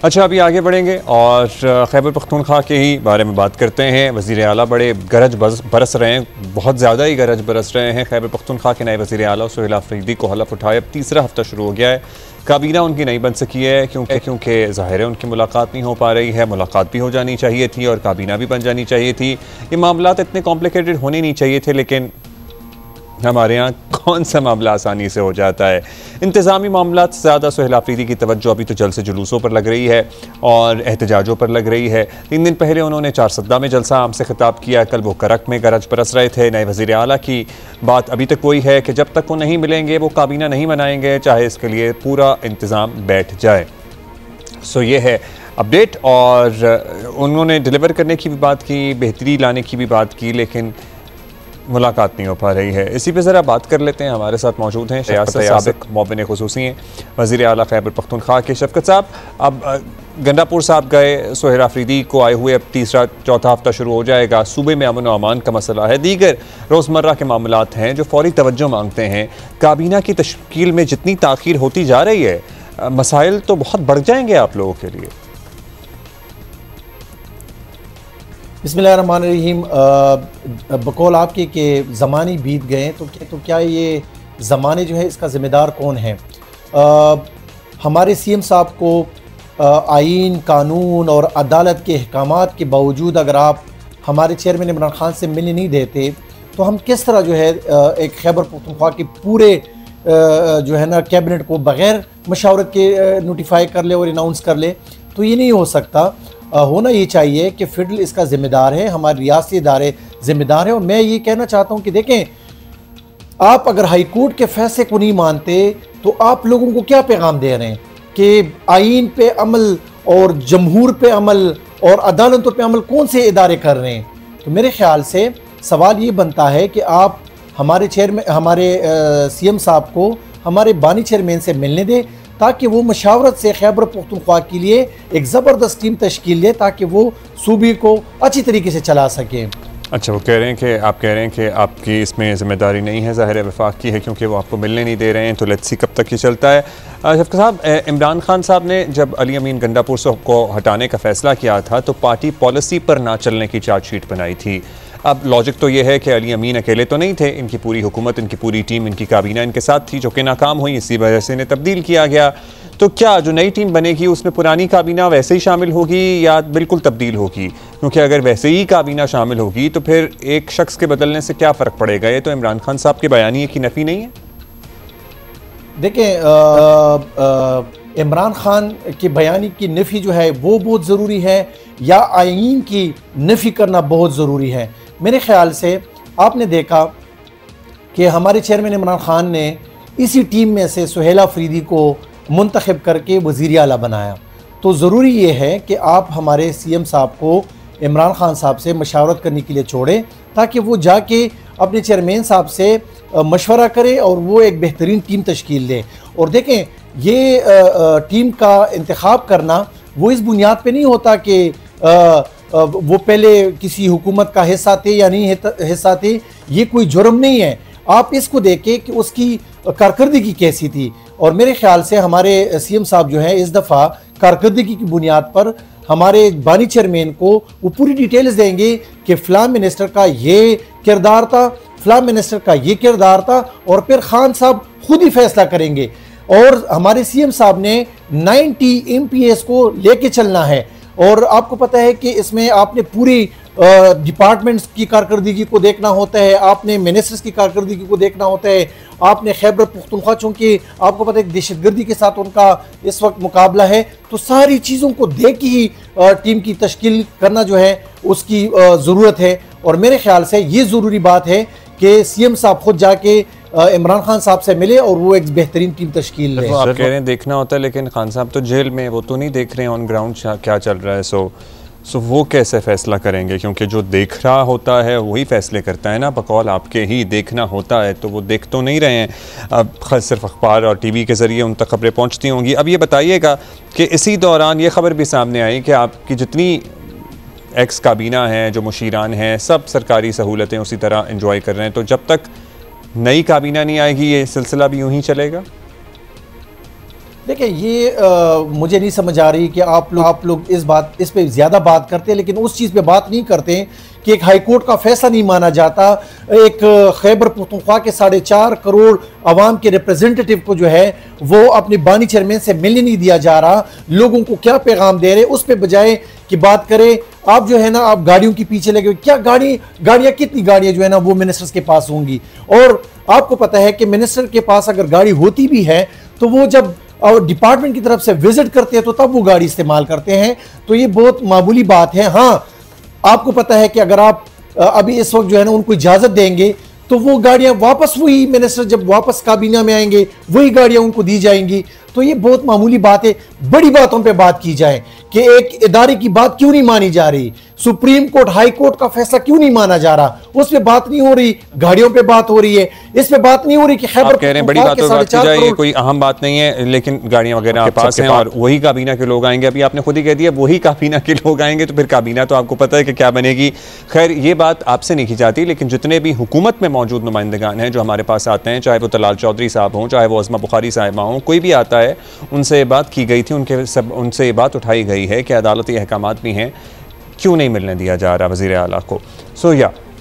अच्छा, अभी आगे बढ़ेंगे और खैबर पख्तूनख्वा के ही बारे में बात करते हैं। वज़ीर आला बड़े गरज बरस रहे हैं, बहुत ज़्यादा ही गरज बरस रहे हैं। खैबर पख्तूनख्वा के नए वज़ीर आला सुहेल आफरीदी को हलफ उठाए अब तीसरा हफ्ता शुरू हो गया है। काबीना उनकी नहीं बन सकी है क्योंकि ज़ाहिर है उनकी मुलाकात नहीं हो पा रही है। मुलाकात भी हो जानी चाहिए थी और काबीना भी बन जानी चाहिए थी। ये मामलात इतने कॉम्प्लिकेटेड होने नहीं चाहिए थे, लेकिन हमारे यहाँ कौन सा मामला आसानी से हो जाता है। इंतज़ामी मामलात से ज़्यादा सुहेल आफरीदी की तवज्जो अभी तो जलसे जुलूसों पर लग रही है और एहतजाजों पर लग रही है। 3 दिन पहले उन्होंने चारसद्दा में जलसा आम से खिताब किया, कल वो करक में गरज बरस रहे थे। नए वज़ीर आला की बात अभी तक वही है कि जब तक वो नहीं मिलेंगे वो काबीना नहीं बनाएंगे, चाहे इसके लिए पूरा इंतज़ाम बैठ जाए। सो ये है अपडेट। और उन्होंने डिलीवर करने की भी बात की, बेहतरी लाने की भी बात की, लेकिन मुलाकात नहीं हो पा रही है। इसी पे ज़रा बात कर लेते हैं। हमारे साथ मौजूद हैं साबिक़ मुअव्विन ख़ुसूसी हैं वज़ीर आला खैबर पख्तूनख्वा के शफ़क़त साहब। अब गंडापुर साहब गए, सुहेल आफरीदी को आए हुए अब तीसरा चौथा हफ्ता शुरू हो जाएगा। सूबे में अमन व अमान का मसला है, दीगर रोज़मर्रा के मामलात हैं जो फ़ौरी तवज्जो मांगते हैं। काबीना की तश्कील में जितनी ताख़ीर होती जा रही है, मसाइल तो बहुत बढ़ जाएंगे आप लोगों के लिए। बिस्मिल्लाहिर्रहमानिर्रहीम। बकौल आपके कि ज़माने बीत गए तो क्या ये ज़माने जो है इसका ज़िम्मेदार कौन है? हमारे सीएम साहब को आईन, कानून और अदालत के अहकामात के बावजूद अगर आप हमारे चेयरमैन इमरान खान से मिलने नहीं देते तो हम किस तरह जो है एक खैबर पख्तूनख्वा के पूरे जो है ना कैबिनेट को बग़ैर मशावरत के नोटिफाई कर ले और अनाउंस कर ले? तो ये नहीं हो सकता। होना ये चाहिए कि फेडरल इसका ज़िम्मेदार है, हमारे रियासती इदारे ज़िम्मेदार हैं। और मैं ये कहना चाहता हूँ कि देखें, आप अगर हाई कोर्ट के फैसले को नहीं मानते तो आप लोगों को क्या पैगाम दे रहे हैं कि आईन पे अमल और जमहूर पे अमल और अदालतों पे अमल कौन से इदारे कर रहे हैं? तो मेरे ख्याल से सवाल ये बनता है कि आप हमारे सीएम साहब को हमारे बानी चेयरमैन से मिलने दें ताकि वो मशावरत से खैबर पख्तूनख्वा के लिए एक ज़बरदस्त टीम तश्कील दे ताकि वो सूबे को अच्छी तरीके से चला सके। अच्छा, वो कह रहे हैं कि आप कह रहे हैं कि आपकी इसमें ज़िम्मेदारी नहीं है, ज़ाहिर है वफाक की है क्योंकि वो आपको मिलने नहीं दे रहे हैं। तो लेट्स सी कब तक ये चलता है। शफ़क़त साहब, इमरान खान साहब ने जब अली अमीन गंडापुर को हटाने का फ़ैसला किया था तो पार्टी पॉलिसी पर ना चलने की चार्जशीट बनाई थी। अब लॉजिक तो ये है कि अली अमीन अकेले तो नहीं थे, इनकी पूरी हुकूमत, इनकी पूरी टीम, इनकी काबीना इनके साथ थी, जो कि नाकाम हुई, इसी वजह से इन्हें तब्दील किया गया। तो क्या जो नई टीम बनेगी उसमें पुरानी काबीना वैसे ही शामिल होगी या बिल्कुल तब्दील होगी? क्योंकि अगर वैसे ही काबीना शामिल होगी तो फिर एक शख्स के बदलने से क्या फ़र्क पड़ेगा? ये तो इमरान खान साहब के बयानिए की नफ़ी नहीं है। देखें, इमरान खान के बयानी की नफ़ी जो है वो बहुत ज़रूरी है या आईन की नफ़ी करना बहुत ज़रूरी है? मेरे ख्याल से आपने देखा कि हमारे चेयरमैन इमरान खान ने इसी टीम में से सुहेल आफरीदी को मुंतखब करके वज़ीर आला बनाया। तो ज़रूरी ये है कि आप हमारे सीएम साहब को इमरान खान साहब से मशावरत करने के लिए छोड़ें ताकि वो जाके अपने चेयरमैन साहब से मशवरा करे और वो एक बेहतरीन टीम तश्कील दे। और देखें, ये टीम का इंतखाब करना वो इस बुनियाद पे नहीं होता कि वो पहले किसी हुकूमत का हिस्सा थे या नहीं हिस्सा थे। ये कोई जुर्म नहीं है। आप इसको देखें कि उसकी कारकर्दगी कैसी थी। और मेरे ख्याल से हमारे सीएम साहब जो है इस दफ़ा कारकर्दगी की बुनियाद पर हमारे बानी चेयरमैन को वो पूरी डिटेल्स देंगे कि फ़लाँ मिनिस्टर का ये किरदार था, फ़लाँ मिनिस्टर का ये किरदार था, और फिर खान साहब खुद ही फैसला करेंगे। और हमारे सीएम साहब ने 90 MPs को लेके चलना है। और आपको पता है कि इसमें आपने पूरी डिपार्टमेंट्स की कारकर्दगी को देखना होता है, आपने मिनिस्टर्स की कारकर्दगी को देखना होता है, आपने खैबर पख्तूनख्वा, चूँकि आपको पता है दहशतगर्दी के साथ उनका इस वक्त मुकाबला है, तो सारी चीज़ों को देख ही टीम की तश्कील करना जो है उसकी ज़रूरत है। और मेरे ख्याल से ये ज़रूरी बात है कि सीएम साहब खुद जाके इमरान खान साहब से मिले और वो एक बेहतरीन टीम तश्कील ले। आप कह रहे हैं देखना होता है, लेकिन खान साहब तो जेल में, वो तो नहीं देख रहे हैं ऑन ग्राउंड क्या चल रहा है। सो वो कैसे फैसला करेंगे? क्योंकि जो देख रहा होता है वही फैसले करता है ना। बकौल आपके ही देखना होता है तो वो देख तो नहीं रहे हैं। अब सिर्फ अखबार और टीवी के ज़रिए उन तक खबरें पहुंचती होंगी। अब ये बताइएगा कि इसी दौरान ये खबर भी सामने आई कि आपकी जितनी एक्स काबीना है, जो मुशीरान हैं, सब सरकारी सहूलतें उसी तरह इंजॉय कर रहे हैं। तो जब तक नई काबीना नहीं आएगी ये सिलसिला भी यूं ही चलेगा? देखिए ये मुझे नहीं समझ आ रही कि आप लोग इस पे ज़्यादा बात करते हैं, लेकिन उस चीज़ पे बात नहीं करते कि एक हाई कोर्ट का फैसला नहीं माना जाता। एक खैबर पख्तूनख्वा के 4.5 करोड़ आवाम के रिप्रेजेंटेटिव को जो है वो अपने बानी चेयरमैन से मिलने नहीं दिया जा रहा। लोगों को क्या पैगाम दे रहे, उस पे बजाय कि बात करें आप जो है ना, आप गाड़ियों के पीछे लगे। क्या गाड़ियाँ कितनी गाड़ियाँ जो है ना वो मिनिस्टर्स के पास होंगी, और आपको पता है कि मिनिस्टर के पास अगर गाड़ी होती भी है तो वो जब और डिपार्टमेंट की तरफ से विजिट करते हैं तो तब वो गाड़ी इस्तेमाल करते हैं। तो ये बहुत मामूली बात है। हाँ, आपको पता है कि अगर आप अभी इस वक्त जो है ना उनको इजाजत देंगे तो वो गाड़ियां वापस, वही मिनिस्टर जब वापस काबीना में आएंगे वही गाड़ियां उनको दी जाएंगी। तो ये बहुत मामूली बात है। बड़ी बातों पे बात की जाए कि एक इदारे की बात क्यों नहीं मानी जा रही, सुप्रीम कोर्ट हाई कोर्ट का फैसला क्यों नहीं माना जा रहा, उस पे बात नहीं हो रही। गाड़ियों पे बात हो रही है, इस पे बात नहीं हो रही कि खैबर कह रहे हैं बड़ी बातों पे बात की जाए, ये कोई अहम बात नहीं है, लेकिन गाड़ियां वगैरह आपके पास हैं और वही काबीना के लोग आएंगे। अभी आपने खुद ही कह दिया वही काबीना के लोग आएंगे, तो फिर काबीना तो आपको पता है कि क्या बनेगी। खैर ये बात आपसे नहीं की जाती, लेकिन जितने भी हुकूमत में मौजूद नुमाइंदगान हैं जो हमारे पास आते हैं, चाहे वो तलाल चौधरी साहब हों, चाहे वो अज़मा बुखारी साहिबा हों, कोई भी आता है, उनसे बात की गई थी, उनसे बात उठाई गई है कि अदालती अहकामात भी हैं, क्यों नहीं मिलने दिया जा रहा वज़ीर आला को। सो या